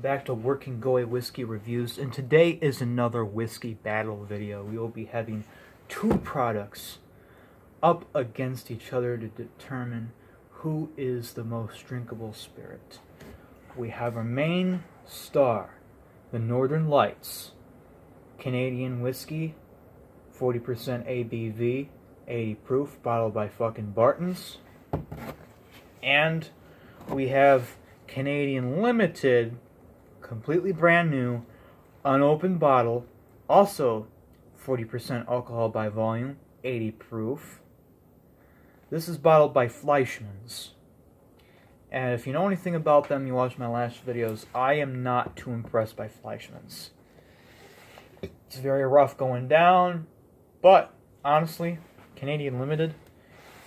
back to Working Goy Whiskey Reviews, and today is another whiskey battle video. We will be having two products up against each other to determine who is the most drinkable spirit. We have our main star, the Northern Lights, Canadian whiskey, 40% ABV, 80 proof, bottled by fucking Bartons. And we have Canadian Limited, completely brand new, unopened bottle, also 40% alcohol by volume, 80 proof. This is bottled by Fleishman's. And if you know anything about them, you watched my last videos, I am not too impressed by Fleishman's. It's very rough going down, but honestly, Canadian Limited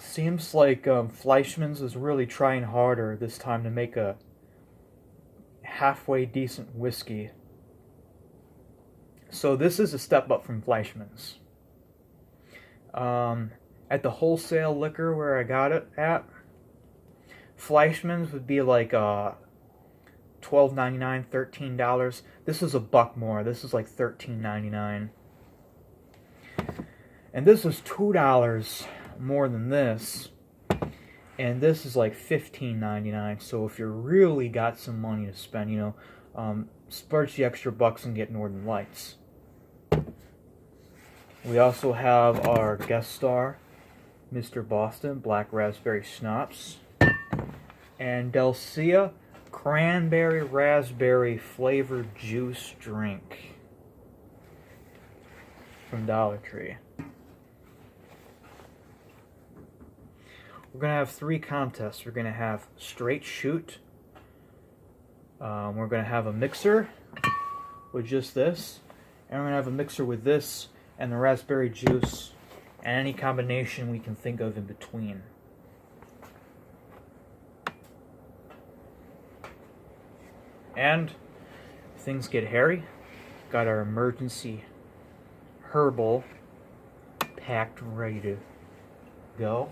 seems like Fleishman's is really trying harder this time to make a halfway decent whiskey. So this is a step up from Fleishman's. At the wholesale liquor where I got it at, Fleishman's would be like $12.99, $13. This is a buck more. This is like $13.99. And this is $2 more than this. And this is like $15.99. So if you really got some money to spend, you know, splurge the extra bucks and get Northern Lights. We also have our guest star, Mr. Boston Black Raspberry Schnapps, and Delcia Cranberry Raspberry Flavored Juice Drink from Dollar Tree. We're going to have three contests. We're going to have straight shoot. We're going to have a mixer with just this. And we're going to have a mixer with this and the raspberry juice and any combination we can think of in between. And if things get hairy, got our emergency herbal packed ready to go.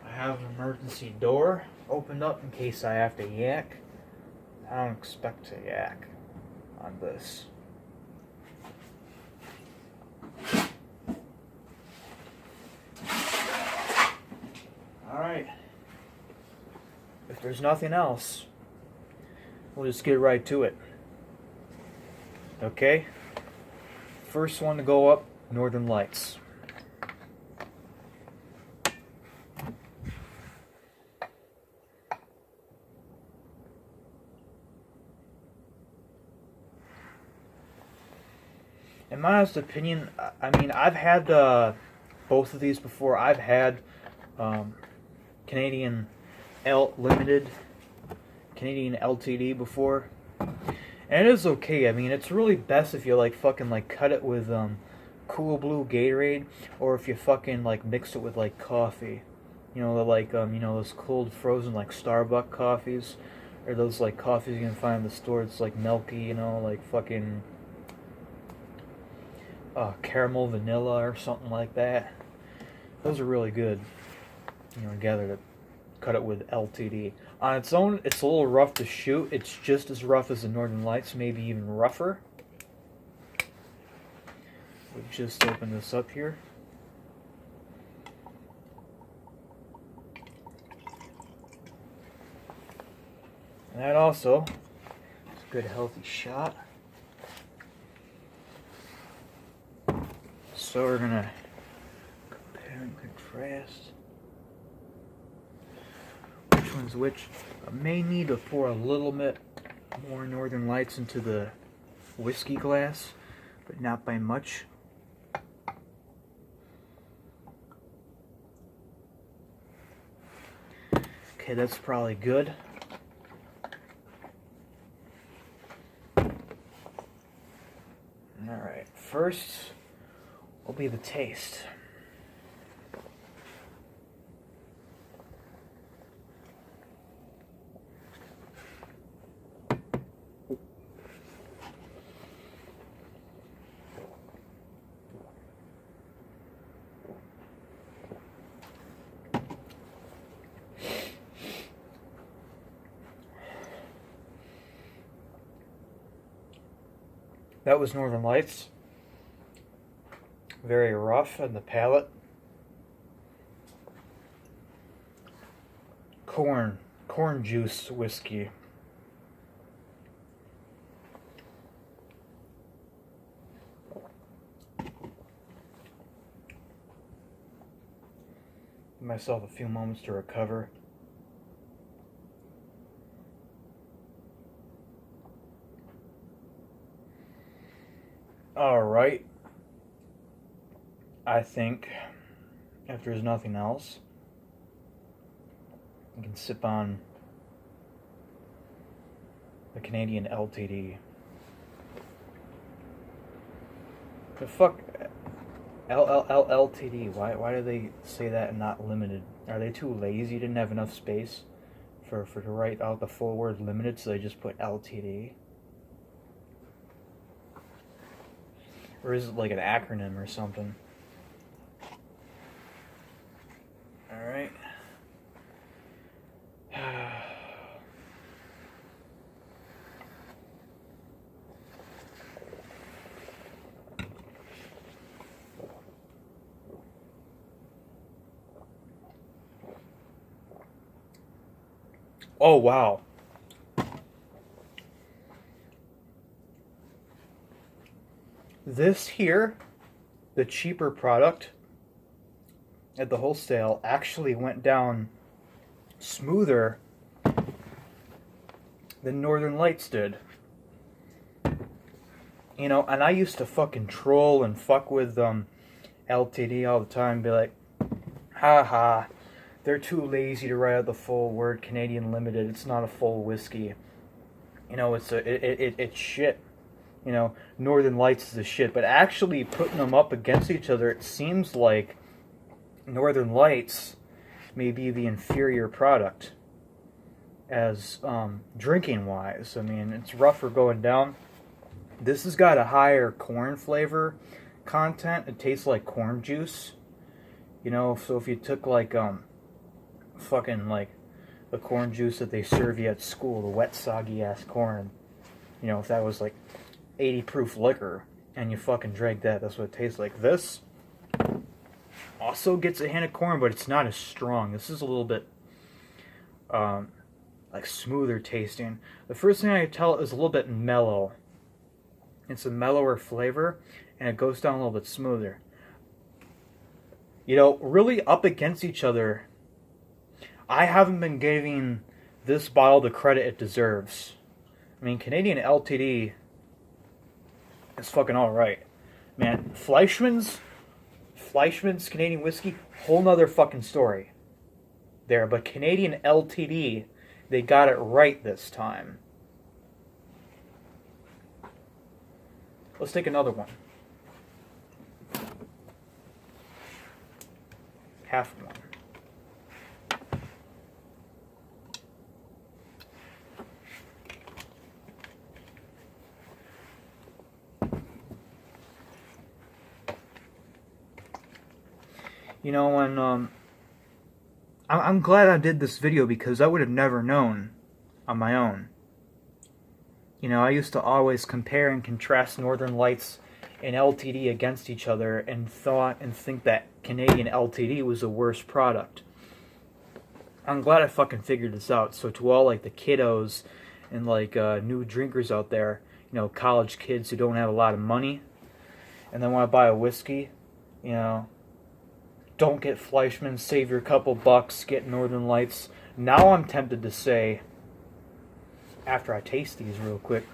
I have an emergency door opened up in case I have to yak. I don't expect to yak on this. Alright. If there's nothing else, we'll just get right to it. Okay? First one to go up, Northern Lights. In my honest opinion, I mean, I've had both of these before. I've had Canadian Limited, Canadian LTD before, and it is okay. I mean, it's really best if you like fucking like cut it with Cool Blue Gatorade, or if you fucking like mix it with like coffee. You know, like you know, those cold frozen like Starbucks coffees, or those like coffees you can find in the store. It's like milky, you know, like fucking caramel vanilla or something like that. Those are really good, you know, together to cut it with LTD. On its own, it's a little rough to shoot. It's just as rough as the Northern Lights, maybe even rougher. We'll just open this up here. And that also is a good healthy shot. So we're gonna compare and contrast which one's which. I may need to pour a little bit more Northern Lights into the whiskey glass, but not by much. Okay, that's probably good. Alright, first will be the taste. That was Northern Lights. Very rough on the palate. Corn juice whiskey. Give myself a few moments to recover. Alright. I think, if there's nothing else, I can sip on the Canadian LTD. The fuck, LTD, why do they say that and not limited? Are they too lazy? Didn't have enough space for to write out the full word limited, so they just put LTD? Or is it like an acronym or something? Alright. Oh, wow. This here, the cheaper product at the wholesale, actually went down smoother than Northern Lights did. You know, and I used to fucking troll and fuck with LTD all the time, be like, haha, they're too lazy to write out the full word Canadian Limited. It's not a full whiskey. You know, it's shit. You know, Northern Lights is the shit. But actually putting them up against each other, it seems like Northern Lights may be the inferior product as drinking wise. I mean, it's rougher going down. This has got a higher corn flavor content. It tastes like corn juice. You know, so if you took like fucking like the corn juice that they serve you at school, the wet soggy ass corn, you know, if that was like 80 proof liquor and you fucking drank that, that's what it tastes like. This also gets a hint of corn, but it's not as strong. This is a little bit like smoother tasting. The first thing I can tell is a little bit mellow. It's a mellower flavor and it goes down a little bit smoother. You know, really up against each other, I haven't been giving this bottle the credit it deserves. I mean, Canadian LTD is fucking alright. Man, Fleishman's Canadian whiskey, whole nother fucking story there. But Canadian LTD, they got it right this time. Let's take another one. Half one. You know, and I'm glad I did this video because I would have never known on my own. You know, I used to always compare and contrast Northern Lights and LTD against each other and think that Canadian LTD was the worst product. I'm glad I fucking figured this out. So to all like the kiddos and like new drinkers out there, you know, college kids who don't have a lot of money and they want to buy a whiskey, you know, don't get Fleishman, save your couple bucks, get Northern Lights. Now I'm tempted to say, after I taste these real quick,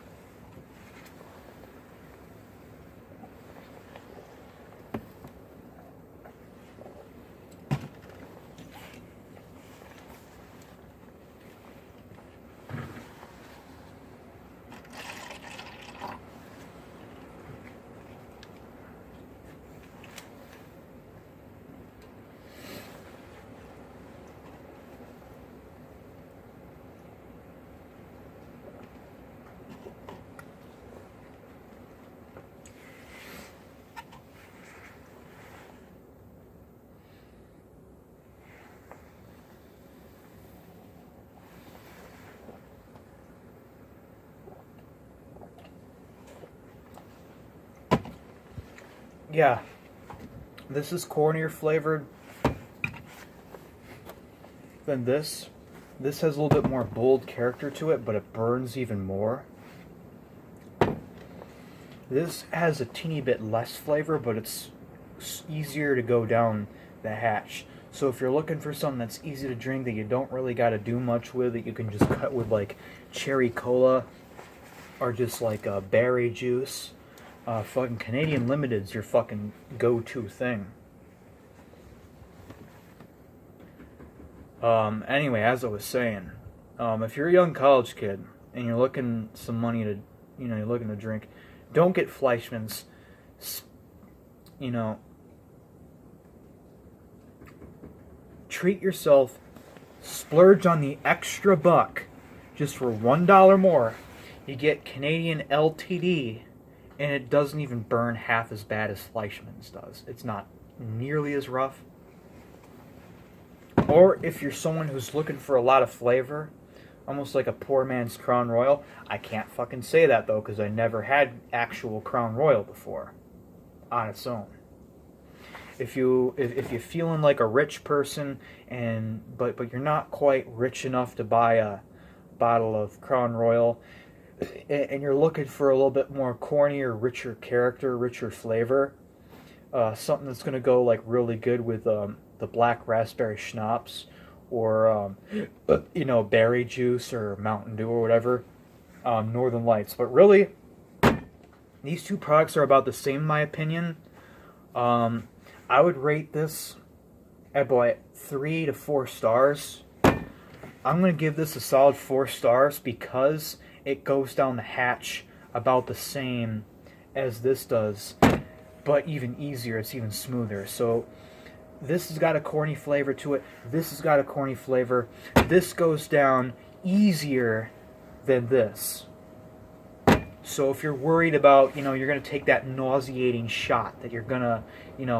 yeah, this is cornier flavored than this. This has a little bit more bold character to it, but it burns even more. This has a teeny bit less flavor, but it's easier to go down the hatch. So if you're looking for something that's easy to drink, that you don't really got to do much with, that you can just cut with like cherry cola or just like berry juice, fucking Canadian Limited's your fucking go-to thing. Anyway, as I was saying, if you're a young college kid and you're looking some money to, you're looking to drink, don't get Fleishman's. Treat yourself, splurge on the extra buck, just for $1 more. You get Canadian LTD, and it doesn't even burn half as bad as Fleishman's does. It's not nearly as rough. Or if you're someone who's looking for a lot of flavor, almost like a poor man's Crown Royal. I can't fucking say that though, because I never had actual Crown Royal before on its own. If you're feeling like a rich person but you're not quite rich enough to buy a bottle of Crown Royal, and you're looking for a little bit more cornier, richer character, richer flavor, something that's going to go like really good with the black raspberry schnapps, or berry juice or Mountain Dew or whatever, Northern Lights. But really, these two products are about the same in my opinion. I would rate this at about 3 to 4 stars. I'm going to give this a solid 4 stars because it goes down the hatch about the same as this does, but even easier. It's even smoother. So this has got a corny flavor to it. This has got a corny flavor. This goes down easier than this. So if you're worried about, you're going to take that nauseating shot that you're going to,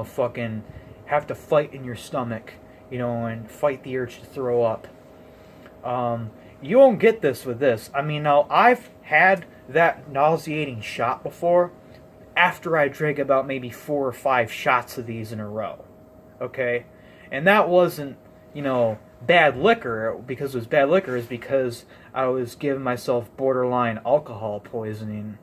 fucking have to fight in your stomach, and fight the urge to throw up, you won't get this with this. I mean, now, I've had that nauseating shot before after I drank about maybe 4 or 5 shots of these in a row. Okay? And that wasn't, bad liquor. Because it was bad liquor is because I was giving myself borderline alcohol poisoning.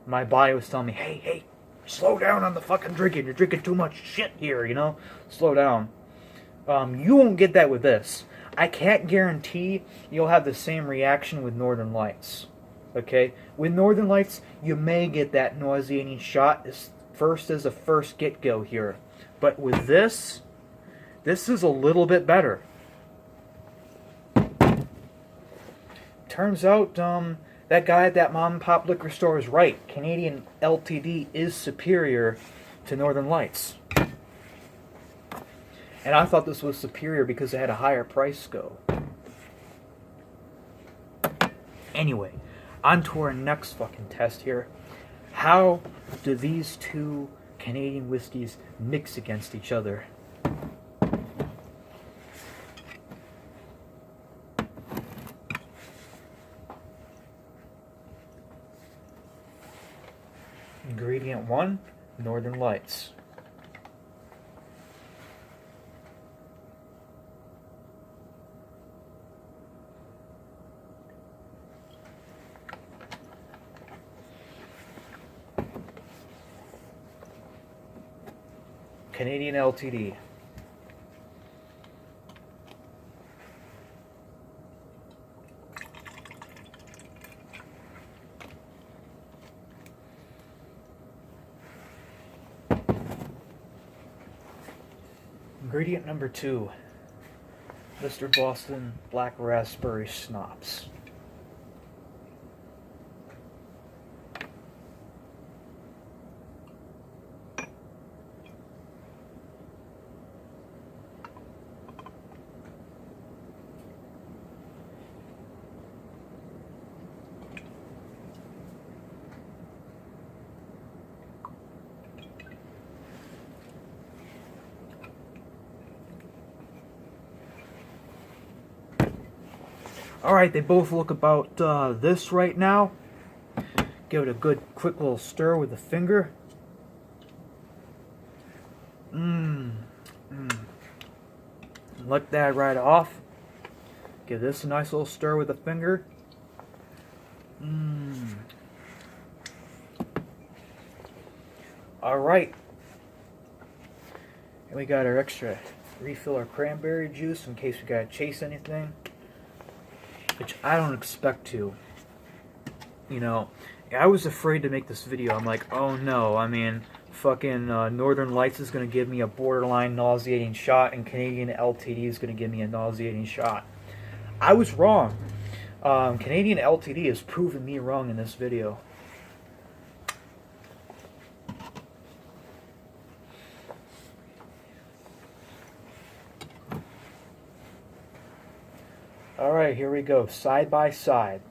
My body was telling me, hey, slow down on the fucking drinking. You're drinking too much shit here, Slow down. You won't get that with this. I can't guarantee you'll have the same reaction with Northern Lights. Okay? With Northern Lights, you may get that nauseating shot as a first get-go here. But with this is a little bit better. Turns out, that guy at that mom and pop liquor store is right. Canadian LTD is superior to Northern Lights. And I thought this was superior because it had a higher price go. Anyway, on to our next fucking test here. How do these two Canadian whiskeys mix against each other? Ingredient 1, Northern Lights. Canadian LTD. Ingredient number 2, Mr. Boston Black Raspberry Schnapps. Alright, they both look about this right now. Give it a good quick little stir with the finger. Let that right off. Give this a nice little stir with a finger. Alright. And we got our extra refill our cranberry juice in case we gotta chase anything. Which I don't expect to. You know, I was afraid to make this video. I'm like, oh no, I mean, fucking Northern Lights is gonna give me a borderline nauseating shot, and Canadian LTD is gonna give me a nauseating shot. I was wrong. Canadian LTD has proven me wrong in this video. Alright, here we go, side by side.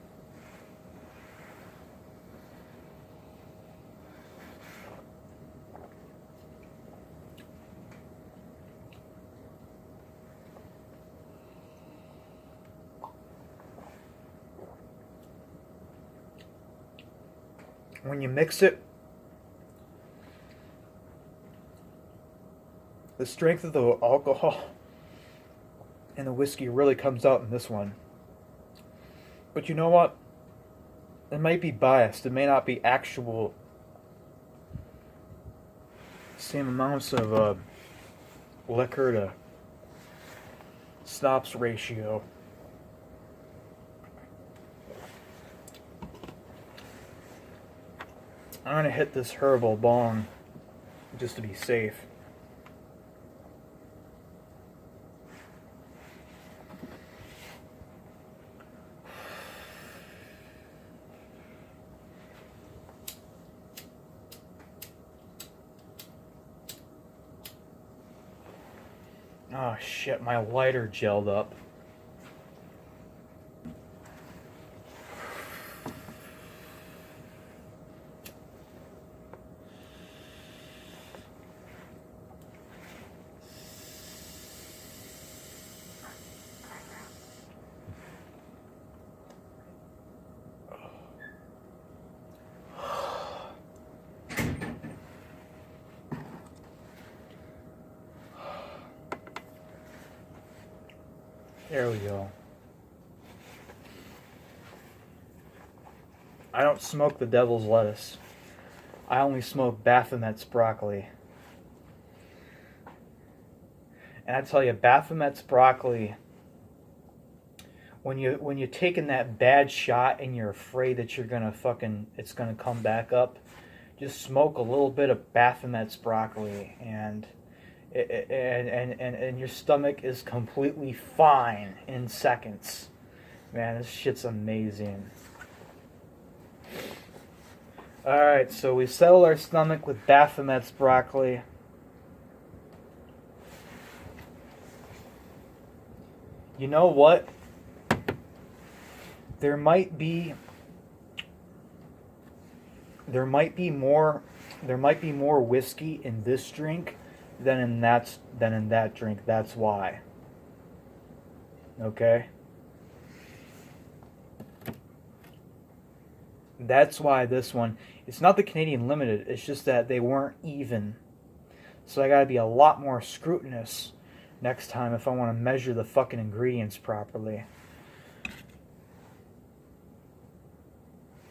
When you mix it, the strength of the alcohol and the whiskey really comes out in this one. But you know what? It might be biased. It may not be actual same amounts of liquor to stops ratio. I'm gonna hit this herbal bong just to be safe. Oh shit, my lighter gelled up. There we go. I don't smoke the devil's lettuce. I only smoke Baphomet's broccoli. And I tell you, Baphomet's broccoli, when you're taking that bad shot and you're afraid that you're gonna it's gonna come back up, just smoke a little bit of Baphomet's broccoli and your stomach is completely fine in seconds. Man, this shit's amazing. Alright, so we settle our stomach with Baphomet's broccoli. You know what? There might be more whiskey in this drink than in that drink. That's why. Okay? That's why this one, it's not the Canadian Limited, it's just that they weren't even. So I gotta be a lot more scrutinous next time if I want to measure the fucking ingredients properly.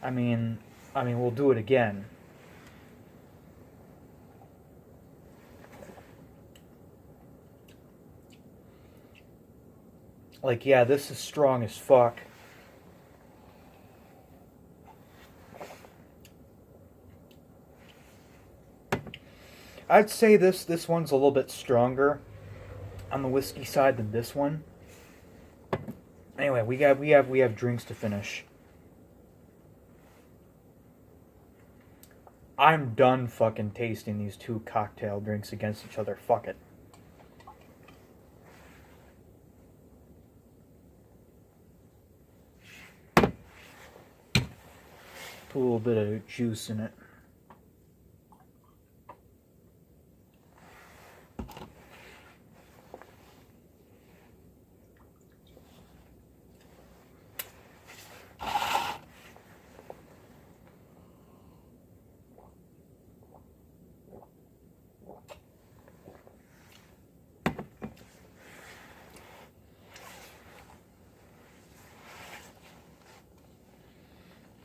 I mean, we'll do it again. Like, yeah, this is strong as fuck. I'd say this one's a little bit stronger on the whiskey side than this one. Anyway, we have drinks to finish. I'm done fucking tasting these two cocktail drinks against each other. Fuck it. Put a little bit of juice in it.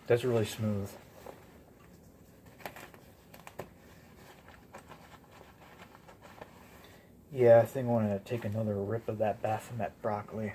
That's really smooth. Yeah, I think I want to take another rip of that Baphomet broccoli.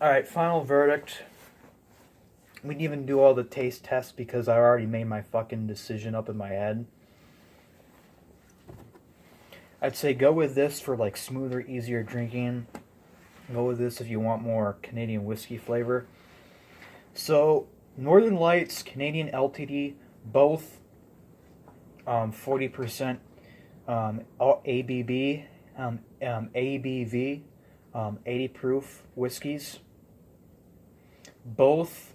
Alright, final verdict. We didn't even do all the taste tests because I already made my fucking decision up in my head. I'd say go with this for like smoother, easier drinking. Go with this if you want more Canadian whiskey flavor. So, Northern Lights, Canadian LTD, both 40% ABV, 80 proof whiskeys. Both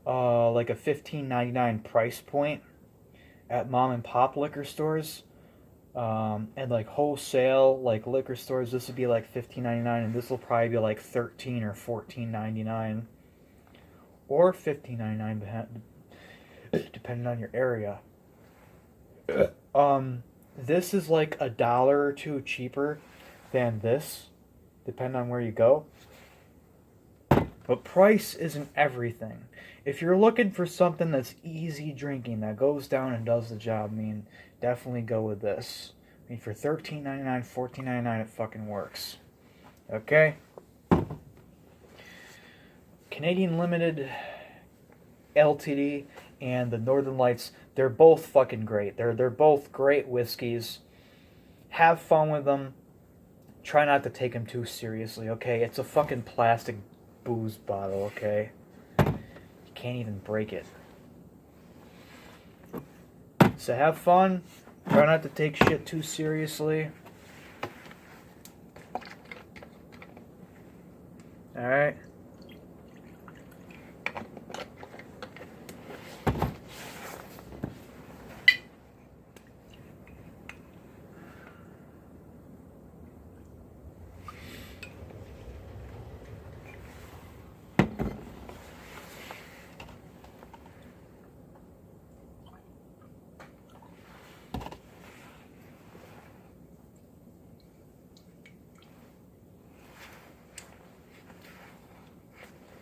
like a $15.99 price point at mom and pop liquor stores. And like wholesale like liquor stores, this would be like $15.99, and this will probably be like $13 or $14.99 or $15.99 depending on your area. This is like $1 or $2 cheaper than this, depending on where you go. But price isn't everything. If you're looking for something that's easy drinking, that goes down and does the job, I mean, definitely go with this. I mean, for $13.99, $14.99, it fucking works. Okay? Canadian Limited, LTD, and the Northern Lights, they're both fucking great. They're both great whiskeys. Have fun with them. Try not to take them too seriously, okay? It's a fucking plastic booze bottle, okay? You can't even break it. So have fun. Try not to take shit too seriously. Alright?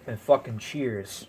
And fucking cheers.